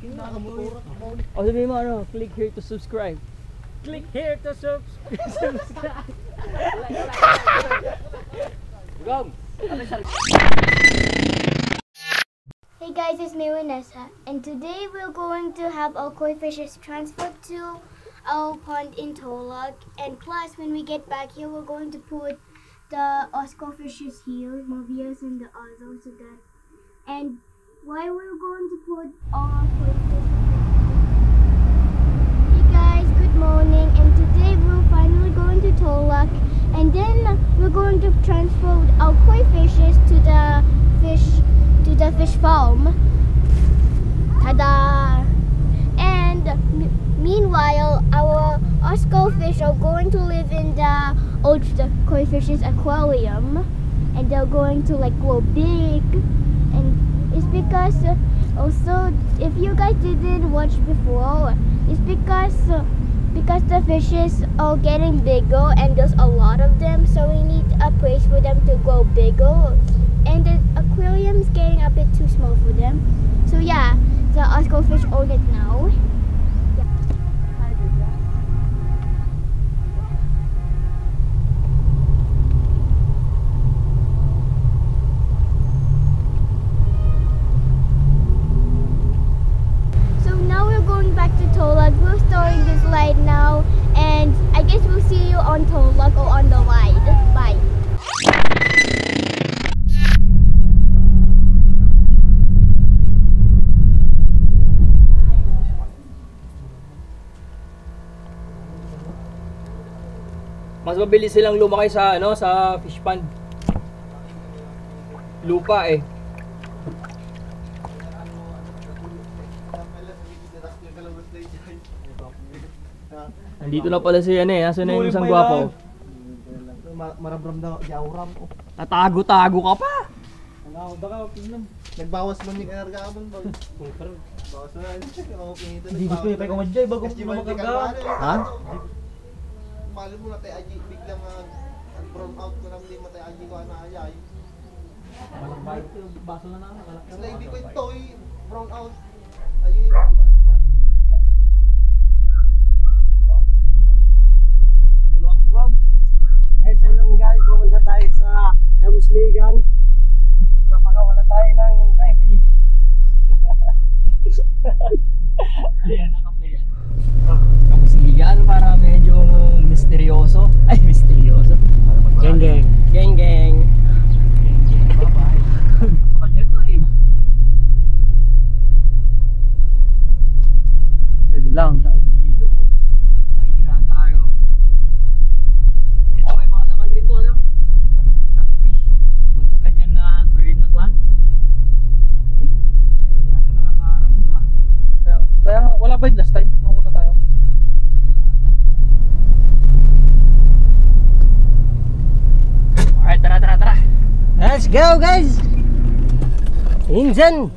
O sabihin mo ano, click here to subscribe. Click here to subscribe. Hey guys, it's me Vanessa, and today we're going to have our koi fishes transferred to our pond in Tolog. And plus, when we get back here, we're going to put the Oscar fishes here, Mobius and the others of that. And why we're going to put all our koi fish? Hey guys, good morning, and today we're finally going to Tolog, and then we're going to transfer our koi fishes to the fish farm. Tada! And meanwhile, our Oscar fish are going to live in the old koi fish's aquarium, and they're going to like grow big. And it's because also, if you guys didn't watch before, it's because the fishes are getting bigger and there's a lot of them, so we need a place for them to grow bigger. And the aquarium is getting a bit too small for them. So yeah, the Oscar fish own it now. So now we're going back to Tolog. We're starting this ride now, and I guess we'll see you on Tolog or on the ride. Bye. Mas mabilis silang lumaki sa sa fish pond. Lupa eh. Nandito na pala si Nasaan na yung isang gwapo? Marabram daw, yawram ko. Tatago-tago ka pa. Nagbawas man ni Kargamon ba? Bawas na. Hindi ko pa kumadjay bago mo makarga. Ha? Mali mo na tayo aji biglang brown out ko nang hindi mo tayo aji ko na ayay. Walang bite, baso na nakalak. Sila hindi ko ito brown out. Ayun. Eh, so yun guys, pupunta tayo sa Kamusligan. Papakawala tayo ng kay fish. Ayan, naka-play yan. Kamusligan para medyo misteryoso. Ay, misteryoso. Geng geng. Geng geng. Geng geng, bye-bye. Kanya to eh. Pwede lang. Dito, makikirahan tayo. Ito, may mga laman rin to, ano? Catfish. Punta ganyan na green na kwan. Meron yata nakaharang, ba? Kaya wala ba yung last time? Nakuha tayo. Alright, tara. Let's go guys! Injan!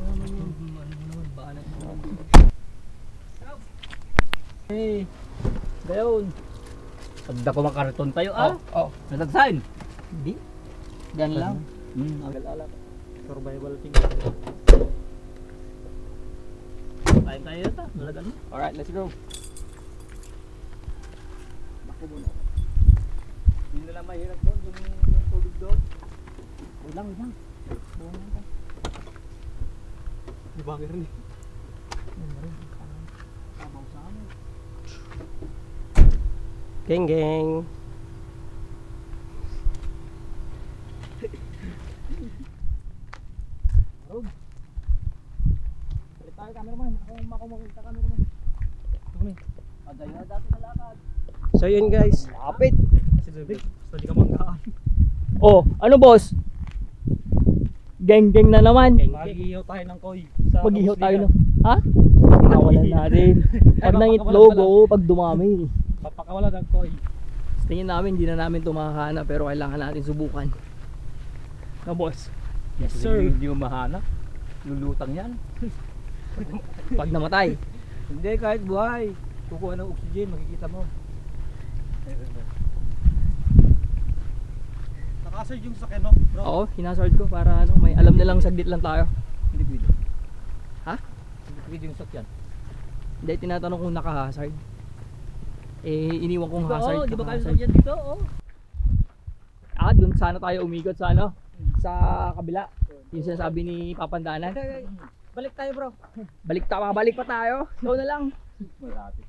Hey, Leon. Pagda ko makarton tayo Oh. Natagsain? Hindi. Yan lang. Agal-alak. Survival thing. Tayo yata, nalagan mo. Alright, let's go. Bako muna. Hindi na lang mahirap doon, yung tubig doon. Wait lang. Buwan lang ka. Di ba rin eh? Sabaw sa amin. Geng geng. Balik tayo, cameraman. Ako makita cameraman. Ano Padayo na dati kalakad. So yun guys. Lapit. Kasi David, basta di ka manggaan. Oh, ano boss? Geng-geng na naman. Mag-ihaw tayo ng koi. Mag-ihaw tayo no. Ha? Pakawalan natin. Pag nangitlog, oo, pag dumami. Papakawala ng koi. Sa tingin namin, hindi na namin ito makakana, pero kailangan natin subukan. No boss? Yes sir. Hindi mo mahana. Lulutang yan. Pag namatay. Hindi, kahit buhay. Kukuha ng oxygen, makikita mo. Nakasard yung sakyan no, bro? Oo, hinasard ko para may alam nilang saglit lang tayo. Hindi pwede. Ha? Hindi Pwede yung sakyan. Hindi, tinatanong kung naka-hazard. Eh, iniwan kong hazard. Oo, di ba kayo naka-hazard. sakyan dito? Oo. Dun sana tayo umikot sa ano? Sa kabila. Yung sinasabi ni Papandanan. Balik tayo bro. Balik pa tayo. Ikaw na lang. Malapit.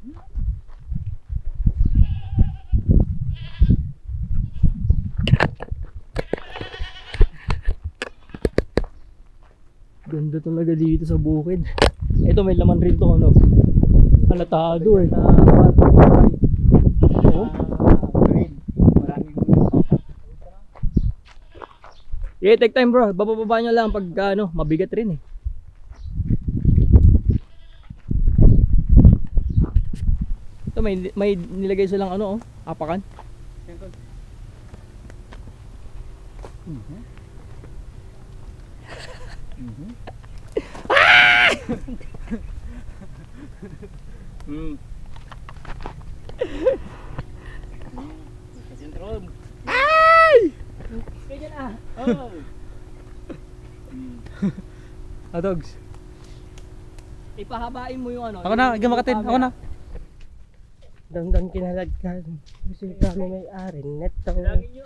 Ganda talaga dito sa bukid. Ito may laman rin to ano. Halatado eh. Oo. Green. Maraming Yeah, take time bro. Bababa nyo lang pag ano, mabigat rin eh. Ito may nilagay silang ano oh, apakan. Mm. Sentrum. Kaya na. Oh. Dogs. Ipahabain mo yung ano. Ako na, yung gamakatin. Ako na. Dandan kinalagkan. Gusto kami may ari neto. Lagin nyo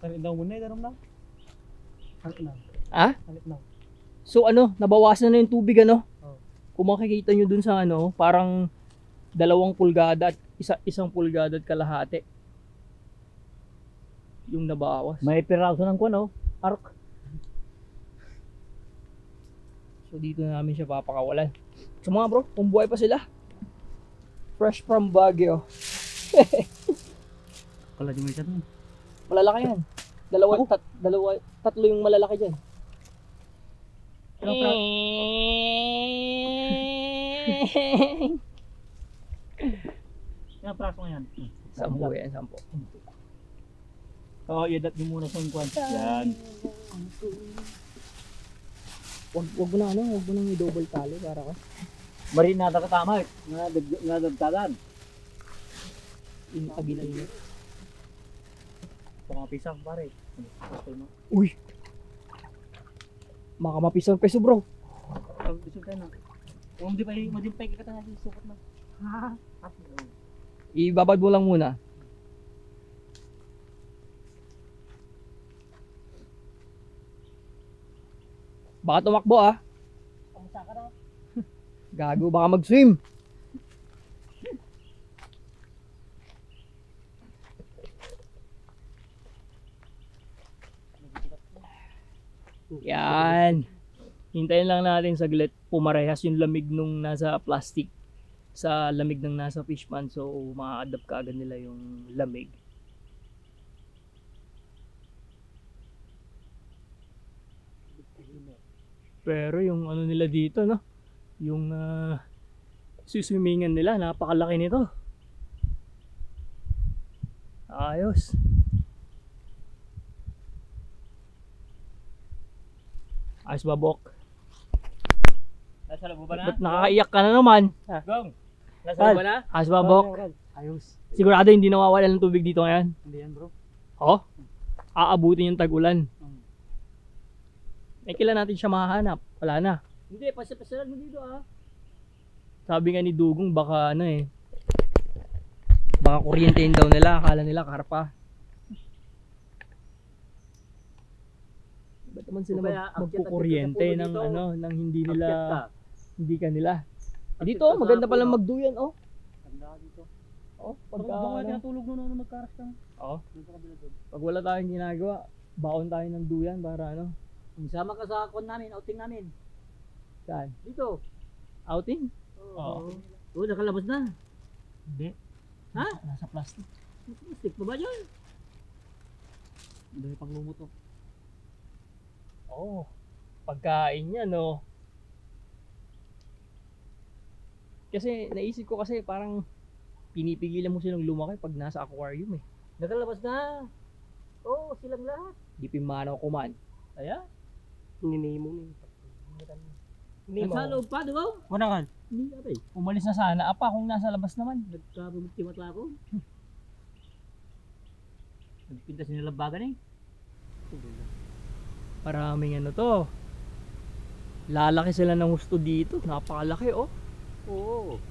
Talit daw muna, tanong lang. Halit na. Ah? Halit na. So ano, nabawasan na yung tubig ano? Oo. Kung makikita nyo dun sa ano, parang 2 pulgada at isang pulgada at kalahati. Yung nabawas. May piraso ng kuwan, oh. Ark. So dito na namin siya papakawalan. So mga bro, kung buhay pa sila. Fresh from Baguio. Kala di mo isa dun. Malalaki yan. Tatlo yung malalaki dyan. Ilang piraso? Ilang piraso ngayon? 10 yan, 10. Oo, iyadat nyo muna sa kuwan. Yan. Wag mo na ano, wag mo nang i-double tali para ka. Marinada ka tama eh. Nadagdagan. Yung kabila niya. Ito mga pisang pare. Uy! Makamapisang peso bro. Bisog tayo na. Kung di pa ikikata natin sukat na. Ha? Ibabad mo lang muna. Baka tumakbo ah. Gago, baka mag-swim. Yan. Hintayin lang natin saglit pumarehas yung lamig nung nasa plastic sa lamig ng nasa fish pan, so ma-adapt kaagad nila yung lamig. Pero yung ano nila dito no, yung suswimingan nila, napakalaki nito. Ayos. Ayos ba, Bok? Nasa labo ba na? Ba't nakakaiyak ka na naman? Gong! Nasa Tal, labo na? ayos ba, Bok? Ayos. Sigurado hindi nawawala ng tubig dito ngayon? Hindi yan bro. Oh? Aabutin yung tag-ulan. Eh, kailan natin siya mahahanap? Wala na. Hindi, pasyalan mo dito ah. Sabi nga ni Dugong, baka ano eh. Baka kuryentein daw nila. Akala nila karpa. Ba't naman sila Kaya, magkukuryente akyat ng dito. ano, ng hindi Akyat nila, ka. hindi kanila. Akyat Dito, ka sa maganda palang puno. magduyan, oh. Ganda dito. Oh, Pag pagka, doon nga ano, tinatulog nung magkaras ka. oh, Doon sa kabila doon. pag wala tayong ginagawa, baon tayo ng duyan para ano, Sama ka sa kon namin, outing namin. saan? Dito. Outing? Oo. Oo, nakalabas na. Hindi. Ha? Nasa plastic. Stick pa ba yun? Dahil paglumuto. Oh, pagkain niya, no? Kasi naisip ko kasi parang pinipigilan mo silang lumaki pag nasa aquarium eh. Nakalabas na. Oo, silang lahat. Di pimanaw kuman. Kaya? Ninimo ni. Nasa loob pa, di ba? Wala ka. Hindi ate. Umalis na sana apa kung nasa labas naman. Nagkabumukti ako. Nagpinta sinilabagan eh. Maraming ano to. Lalaki sila ng gusto dito. Napakalaki oh. Oo.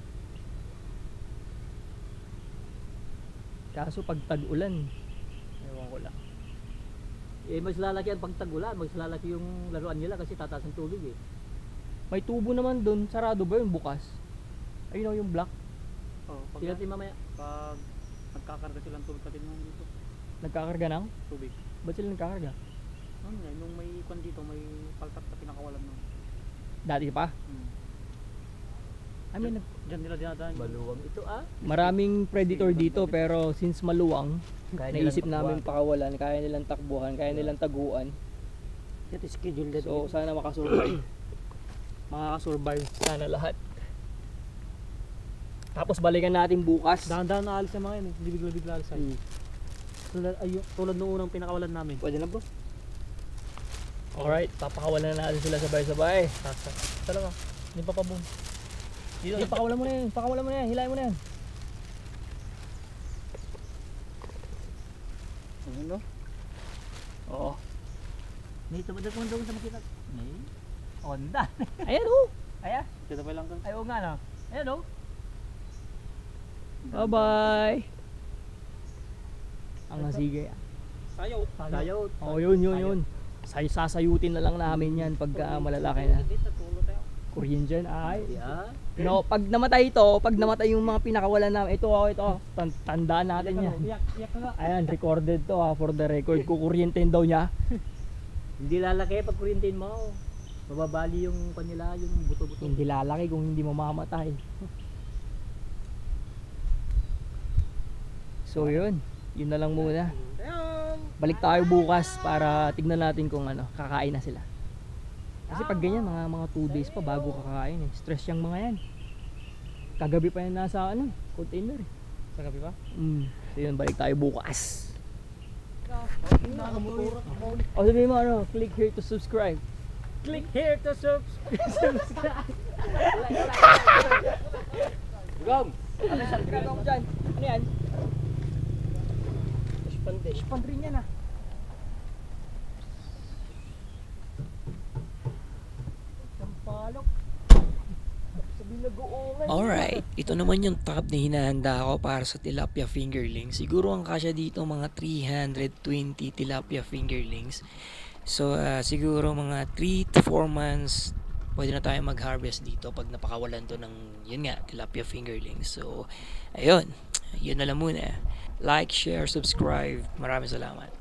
Kaso pag tag-ulan, ewan ko lang. Eh, mas lalaki ang pagtagulan, mas lalaki yung laruan nila kasi tataas ang tubig eh. May tubo naman doon. Sarado ba yung bukas? Ayun oh, yung black. Oh, pag, Sila mamaya. pag nagkakarga silang tubig pati nung dito, Nagkakarga ng? tubig. Ba't sila nagkakarga? Ano nga, nung may kwan dito, may paltak na pinakawalan nung. Dati pa? I mean, Diyan nila dinadaan. Maluwang ito ah. maraming predator dito pero since maluwang, Kaya naisip namin pakawalan, kaya nilang takbuhan, kaya nilang taguan. Ito schedule din. So sana makasurvive. Makakasurvive sana lahat. Tapos balikan natin bukas. Dahan-dahan na alis yung mga yun eh. Hindi bigla-bigla alis ay. Tulad nung unang pinakawalan namin. Pwede na bro. Alright, papakawalan na natin sila sabay-sabay. Talaga, hindi pa pabong. Dito, pakawalan mo na yan, pakawalan mo na yan, hilahin mo na yan. Ano? Oo. Dito ba doon doon sa makita? May. Onda. Ayan oh. Ayan. Dito pa lang kan. Ayaw nga no. Ayan oh. Bye-bye. Ang sige. Sayaw. Sayaw. Oh, yun. Sasayutin na lang namin yan pagka malalaki na. Korean dyan ay. Yeah. No, pag namatay yung mga pinakawalan namin, ito, tandaan natin yan. Iyak ka nga. Ayan, recorded to for the record. Kukuryentein daw niya. Hindi lalaki pag kurintin mo. Mababali yung kanila, yung buto-buto. Hindi lalaki kung hindi mamamatay. So yun na lang muna. Balik tayo bukas para tignan natin kung kakain na sila. Kasi pag ganyan, mga 2 days pa bago kakain eh. Stress yung mga yan. Kagabi pa yan nasa container eh. Sa gabi ba? So yun, balik tayo bukas. O sabihin mo click here to subscribe. Click here to subscribe. Gom. Ano sa ginagawa mo dyan? Ano yan? Expand rin yan ah. Sampalok. Alright, ito naman yung top na hinahanda ko para sa tilapia fingerlings. Siguro ang kasya dito mga 320 tilapia fingerlings. So siguro mga 3 to 4 months pwede na tayo mag-harvest dito pag napakawalan to ng yun nga, tilapia fingerlings. So ayun, yun na lang muna. Like, share, subscribe. Maraming salamat.